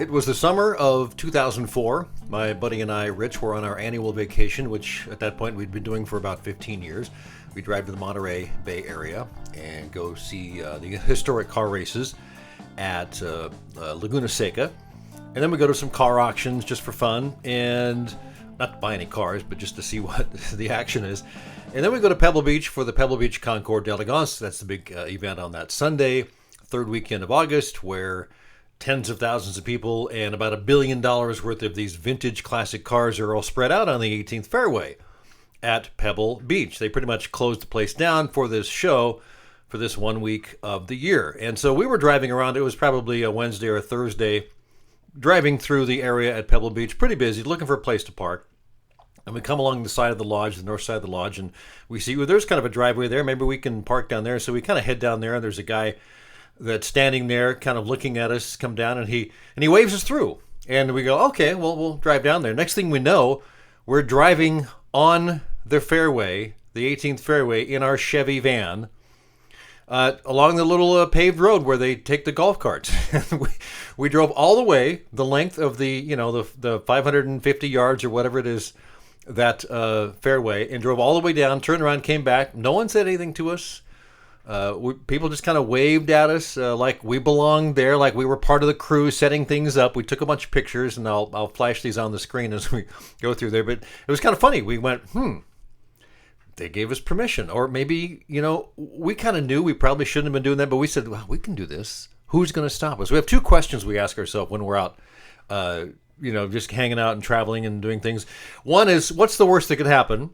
It was the summer of 2004. My buddy and I, Rich, were on our annual vacation, which at that point we'd been doing for about 15 years. We drive to the Monterey Bay area and go see the historic car races at Laguna Seca. And then we go to some car auctions just for fun, and not to buy any cars, but just to see what the action is. And then we go to Pebble Beach for the Pebble Beach Concours d'Elegance. That's the big event on that Sunday, third weekend of August, where tens of thousands of people and about $1 billion worth of these vintage classic cars are all spread out on the 18th fairway at Pebble Beach. They pretty much closed the place down for this show for this 1 week of the year. And so we were driving around. It was probably a Wednesday or a Thursday, driving through the area at Pebble Beach, pretty busy, looking for a place to park. And we come along the side of the lodge, the north side of the lodge, and we see, well, there's kind of a driveway there. Maybe we can park down there. So we kind of head down there, and there's a guy that's standing there kind of looking at us come down, and he waves us through. And we go, okay, well, we'll drive down there. Next thing we know, we're driving on the fairway, the 18th fairway, in our Chevy van, along the little paved road where they take the golf carts. we drove all the way, the length of the 550 yards or whatever it is, that fairway, and drove all the way down, turned around, came back. No one said anything to us. People just kind of waved at us like we belonged there, like we were part of the crew setting things up. We took a bunch of pictures, and I'll flash these on the screen as we go through there. But it was kind of funny. We went, they gave us permission. Or maybe, we kind of knew we probably shouldn't have been doing that, but we said, well, we can do this. Who's going to stop us? We have two questions we ask ourselves when we're out, just hanging out and traveling and doing things. One is, what's the worst that could happen?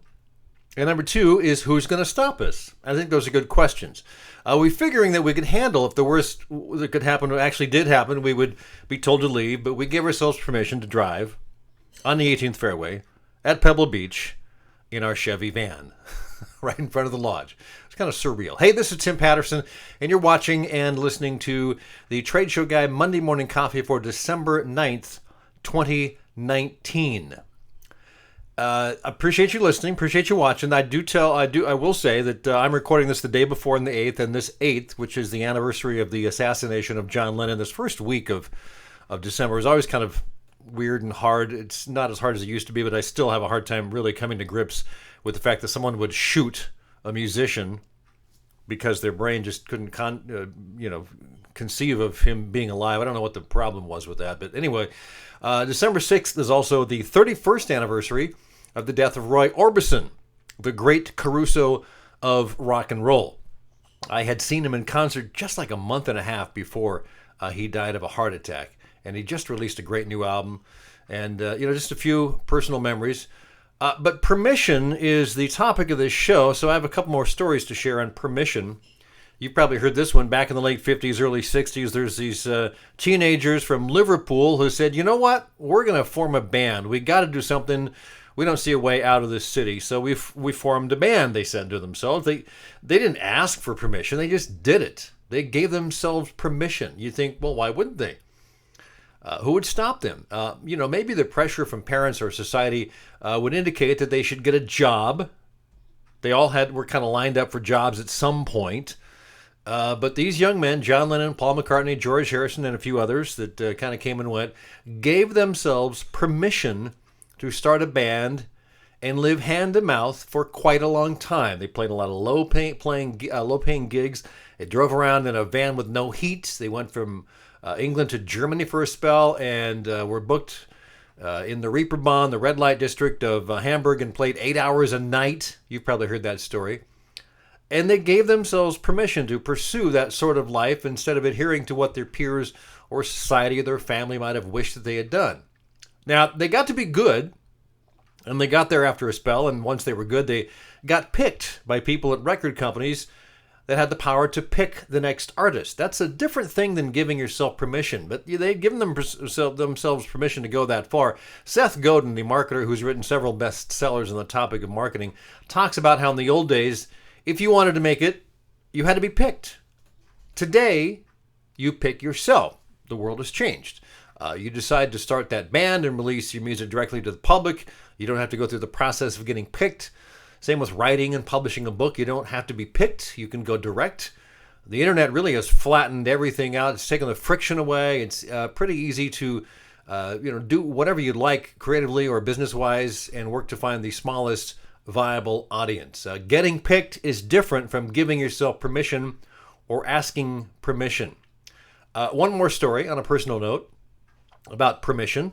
And number two is, who's going to stop us? I think those are good questions. We're figuring that we could handle if the worst that could happen actually did happen. We would be told to leave, but we gave ourselves permission to drive on the 18th fairway at Pebble Beach in our Chevy van right in front of the lodge. It's kind of surreal. Hey, this is Tim Patterson, and you're watching and listening to the Trade Show Guy Monday Morning Coffee for December 9th, 2019. Appreciate you listening. Appreciate you watching. I will say that I'm recording this the day before on the 8th, and this 8th, which is the anniversary of the assassination of John Lennon, this first week of December is always kind of weird and hard. It's not as hard as it used to be, but I still have a hard time really coming to grips with the fact that someone would shoot a musician because their brain just couldn't conceive of him being alive. I don't know what the problem was with that, but anyway, December 6th is also the 31st anniversary of the death of Roy Orbison, the great Caruso of rock and roll. I had seen him in concert just like a month and a half before he died of a heart attack, and he just released a great new album, and just a few personal memories. But permission is the topic of this show, so I have a couple more stories to share on permission. You've probably heard this one. Back in the late 50s, early 60s, there's these teenagers from Liverpool who said, you know what, we're going to form a band. We got to do something. We don't see a way out of this city. So we formed a band, they said to themselves. They didn't ask for permission. They just did it. They gave themselves permission. You think, well, why wouldn't they? Who would stop them? Maybe the pressure from parents or society would indicate that they should get a job. They all were kind of lined up for jobs at some point. But these young men, John Lennon, Paul McCartney, George Harrison, and a few others that kind of came and went, gave themselves permission to start a band and live hand to mouth for quite a long time. They played a lot of low-paying gigs. They drove around in a van with no heat. They went from England to Germany for a spell and were booked in the Reeperbahn, the red light district of Hamburg, and played 8 hours a night. You've probably heard that story. And they gave themselves permission to pursue that sort of life instead of adhering to what their peers or society or their family might have wished that they had done. Now, they got to be good, and they got there after a spell, and once they were good, they got picked by people at record companies that had the power to pick the next artist. That's a different thing than giving yourself permission, but they'd given themselves permission to go that far. Seth Godin, the marketer who's written several bestsellers on the topic of marketing, talks about how in the old days, if you wanted to make it, you had to be picked. Today, you pick yourself. The world has changed. You decide to start that band and release your music directly to the public. You don't have to go through the process of getting picked. Same with writing and publishing a book. You don't have to be picked. You can go direct. The internet really has flattened everything out. It's taken the friction away. It's pretty easy to Do whatever you'd like creatively or business-wise and work to find the smallest viable audience. Getting picked is different from giving yourself permission or asking permission. One more story on a personal note about permission.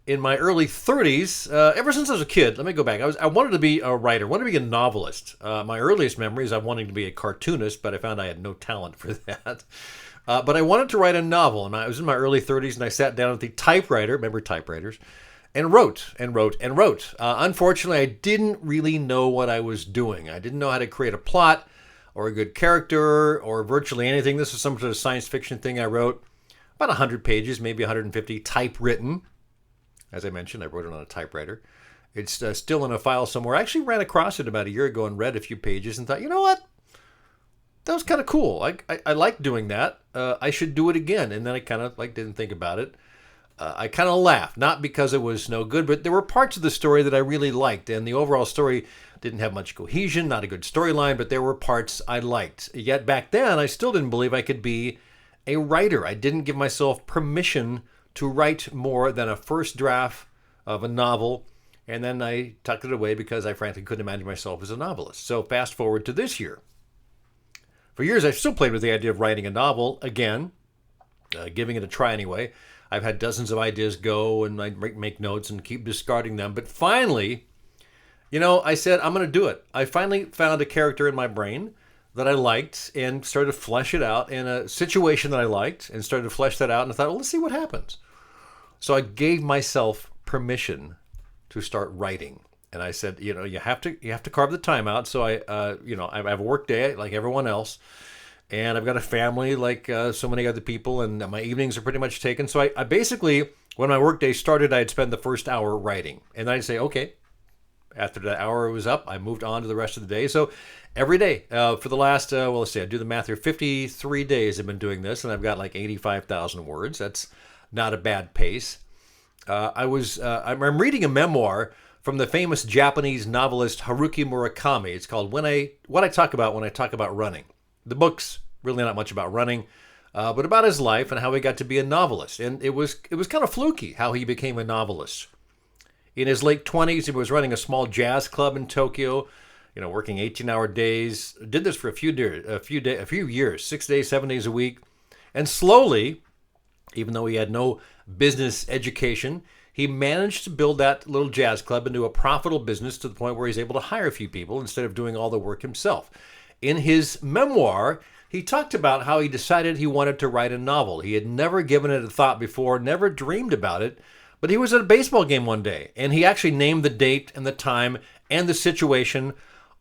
In my early 30s, ever since I was a kid, let me go back. I wanted to be a writer, wanted to be a novelist. My earliest memories, I wanted to be a cartoonist, but I found I had no talent for that. But I wanted to write a novel, and I was in my early 30s, and I sat down at the typewriter, remember typewriters, and wrote and wrote and wrote. Unfortunately, I didn't really know what I was doing. I didn't know how to create a plot or a good character or virtually anything. This was some sort of science fiction thing I wrote. About 100 pages, maybe 150, typewritten. As I mentioned, I wrote it on a typewriter. It's still in a file somewhere. I actually ran across it about a year ago and read a few pages and thought, you know what? That was kind of cool. I liked doing that. I should do it again. And then I kind of didn't think about it. I kind of laughed, not because it was no good, but there were parts of the story that I really liked. And the overall story didn't have much cohesion, not a good storyline, but there were parts I liked. Yet back then, I still didn't believe I could be a writer. I didn't give myself permission to write more than a first draft of a novel, and then I tucked it away because I frankly couldn't imagine myself as a novelist. So fast forward to this year. For years, I've still played with the idea of writing a novel again, giving it a try anyway. I've had dozens of ideas go, and I make notes and keep discarding them. But finally, I said, I'm going to do it. I finally found a character in my brain that I liked and started to flesh it out in a situation that I liked and started to flesh that out. And I thought, well, let's see what happens. So I gave myself permission to start writing. And I said, you have to carve the time out. So I have a work day like everyone else. And I've got a family like so many other people. And my evenings are pretty much taken. So I basically, when my work day started, I'd spend the first hour writing. And then I'd say, okay. After that hour was up, I moved on to the rest of the day. So every day for the last, let's see, I do the math here, 53 days I've been doing this, and I've got like 85,000 words. That's not a bad pace. I'm reading a memoir from the famous Japanese novelist Haruki Murakami. It's called What I Talk About When I Talk About Running. The book's really not much about running, but about his life and how he got to be a novelist. And it was kind of fluky how he became a novelist. In his late 20s, he was running a small jazz club in Tokyo, working 18-hour days. Did this for a few years, 6 days, 7 days a week. And slowly, even though he had no business education, he managed to build that little jazz club into a profitable business to the point where he's able to hire a few people instead of doing all the work himself. In his memoir, he talked about how he decided he wanted to write a novel. He had never given it a thought before, never dreamed about it. But he was at a baseball game one day, and he actually named the date and the time and the situation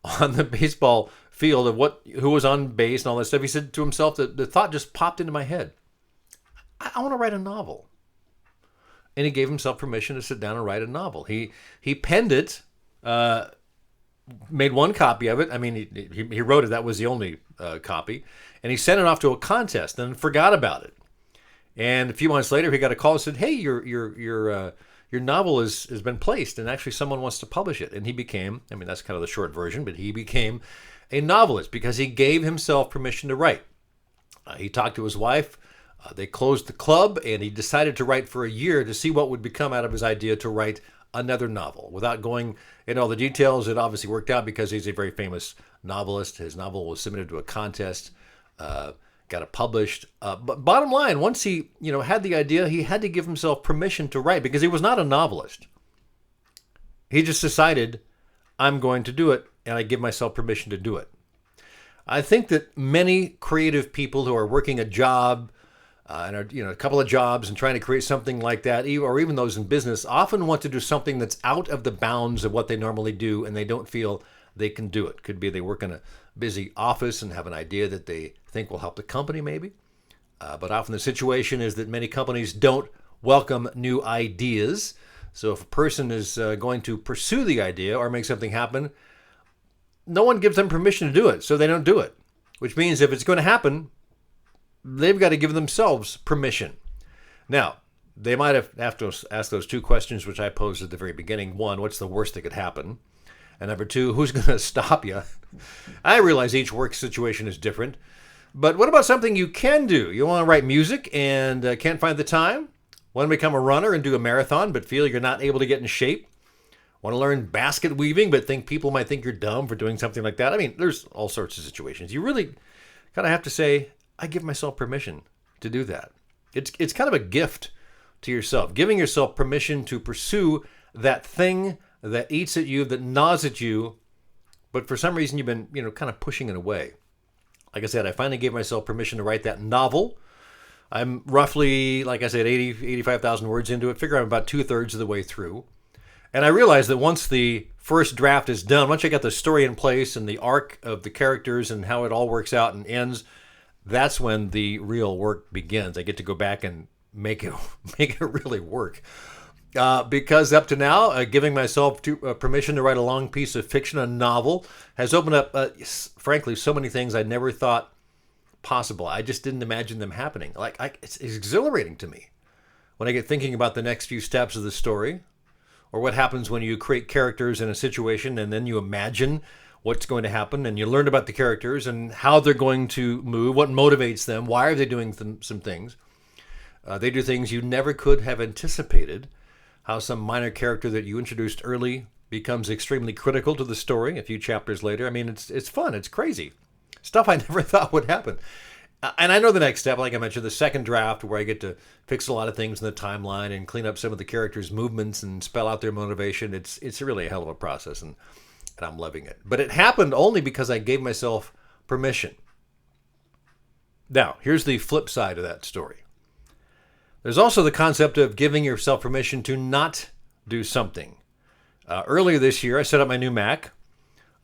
on the baseball field of who was on base and all that stuff. He said to himself that the thought just popped into my head. I want to write a novel. And he gave himself permission to sit down and write a novel. He penned it, made one copy of it. I mean, he wrote it. That was the only copy. And he sent it off to a contest and forgot about it. And a few months later, he got a call and said, hey, your novel has been placed, and actually someone wants to publish it. And he became, that's kind of the short version, but he became a novelist because he gave himself permission to write. He talked to his wife. They closed the club, and he decided to write for a year to see what would become out of his idea to write another novel. Without going into all the details, it obviously worked out because he's a very famous novelist. His novel was submitted to a contest. Got it published. But bottom line, once he, had the idea, he had to give himself permission to write because he was not a novelist. He just decided, I'm going to do it, and I give myself permission to do it. I think that many creative people who are working a job and are, a couple of jobs and trying to create something like that, or even those in business, often want to do something that's out of the bounds of what they normally do, and they don't feel they can do it. Could be they work in a busy office and have an idea that they think will help the company maybe. But often the situation is that many companies don't welcome new ideas. So if a person is going to pursue the idea or make something happen, no one gives them permission to do it, so they don't do it. Which means if it's going to happen, they've got to give themselves permission. Now, they might have to ask those two questions which I posed at the very beginning. One, what's the worst that could happen? And number two, who's going to stop you? I realize each work situation is different. But what about something you can do? You want to write music and can't find the time? Want to become a runner and do a marathon, but feel you're not able to get in shape? Want to learn basket weaving, but think people might think you're dumb for doing something like that? I mean, there's all sorts of situations. You really kind of have to say, I give myself permission to do that. It's kind of a gift to yourself, giving yourself permission to pursue that thing that eats at you, that gnaws at you, but for some reason you've been, kind of pushing it away. Like I said, I finally gave myself permission to write that novel. I'm roughly, like I said, 85,000 words into it. Figure I'm about 2/3 of the way through. And I realized that once the first draft is done, once I got the story in place and the arc of the characters and how it all works out and ends, that's when the real work begins. I get to go back and make it really work. Because up to now, giving myself permission to write a long piece of fiction, a novel, has opened up, frankly, so many things I never thought possible. I just didn't imagine them happening. It's exhilarating to me when I get thinking about the next few steps of the story, or what happens when you create characters in a situation and then you imagine what's going to happen and you learn about the characters and how they're going to move, what motivates them, why are they doing some things. They do things you never could have anticipated, how some minor character that you introduced early becomes extremely critical to the story a few chapters later. I mean, it's fun. It's crazy. Stuff I never thought would happen. And I know the next step, like I mentioned, the second draft, where I get to fix a lot of things in the timeline and clean up some of the characters' movements and spell out their motivation. It's really a hell of a process, and I'm loving it. But it happened only because I gave myself permission. Now, here's the flip side of that story. There's also the concept of giving yourself permission to not do something. Earlier this year, I set up my new Mac.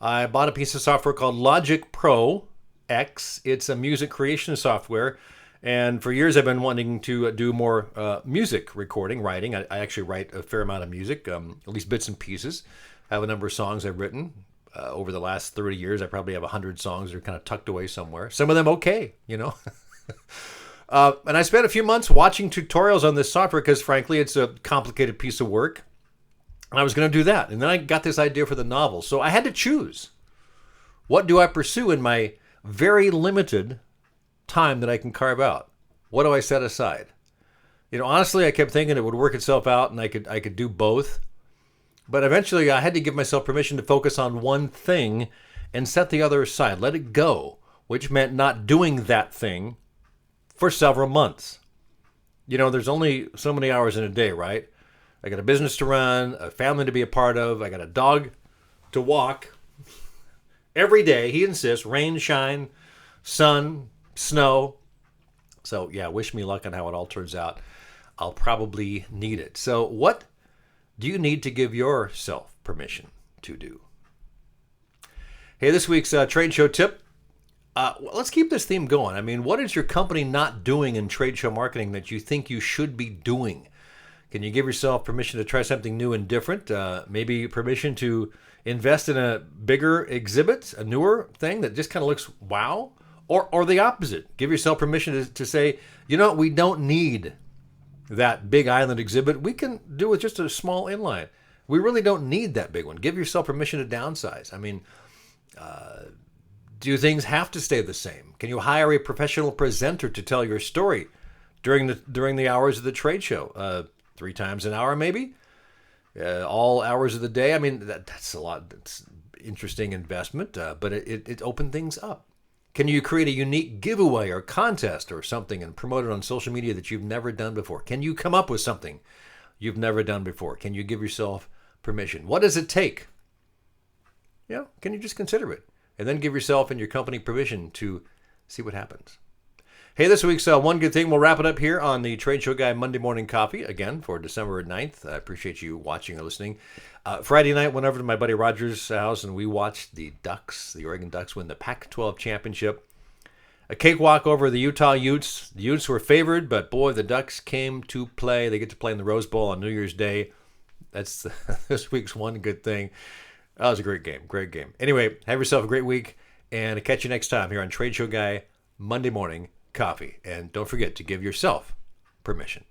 I bought a piece of software called Logic Pro X. It's a music creation software. And for years, I've been wanting to do more music recording, writing. I actually write a fair amount of music, at least bits and pieces. I have a number of songs I've written. Over the last 30 years, I probably have 100 songs that are kind of tucked away somewhere. Some of them okay, And I spent a few months watching tutorials on this software because, frankly, it's a complicated piece of work. And I was going to do that. And then I got this idea for the novel. So I had to choose. What do I pursue in my very limited time that I can carve out? What do I set aside? Honestly, I kept thinking it would work itself out and I could do both. But eventually I had to give myself permission to focus on one thing and set the other aside, let it go, which meant not doing that thing for several months. There's only so many hours in a day, right? I got a business to run, a family to be a part of. I got a dog to walk every day. He insists, rain, shine, sun, snow. So yeah, wish me luck on how it all turns out. I'll probably need it. So what do you need to give yourself permission to do? Hey, this week's trade show tip. Let's keep this theme going. I mean, what is your company not doing in trade show marketing that you think you should be doing? Can you give yourself permission to try something new and different? Maybe permission to invest in a bigger exhibit, a newer thing that just kind of looks wow? Or the opposite. Give yourself permission to say, we don't need that big island exhibit. We can do with just a small inline. We really don't need that big one. Give yourself permission to downsize. I mean, do things have to stay the same? Can you hire a professional presenter to tell your story during the hours of the trade show? 3 times an hour, maybe? All hours of the day? I mean, that's a lot. That's interesting investment, but it opened things up. Can you create a unique giveaway or contest or something and promote it on social media that you've never done before? Can you come up with something you've never done before? Can you give yourself permission? What does it take? Can you just consider it? And then give yourself and your company permission to see what happens. Hey, this week's One Good Thing. We'll wrap it up here on the Trade Show Guy Monday Morning Coffee, again, for December 9th. I appreciate you watching or listening. Friday night, went over to my buddy Roger's house, and we watched the Oregon Ducks, win the Pac-12 championship. A cakewalk over the Utah Utes. The Utes were favored, but boy, the Ducks came to play. They get to play in the Rose Bowl on New Year's Day. That's this week's One Good Thing. That was a great game. Anyway, have yourself a great week, and I'll catch you next time here on Trade Show Guy Monday Morning Coffee. And don't forget to give yourself permission.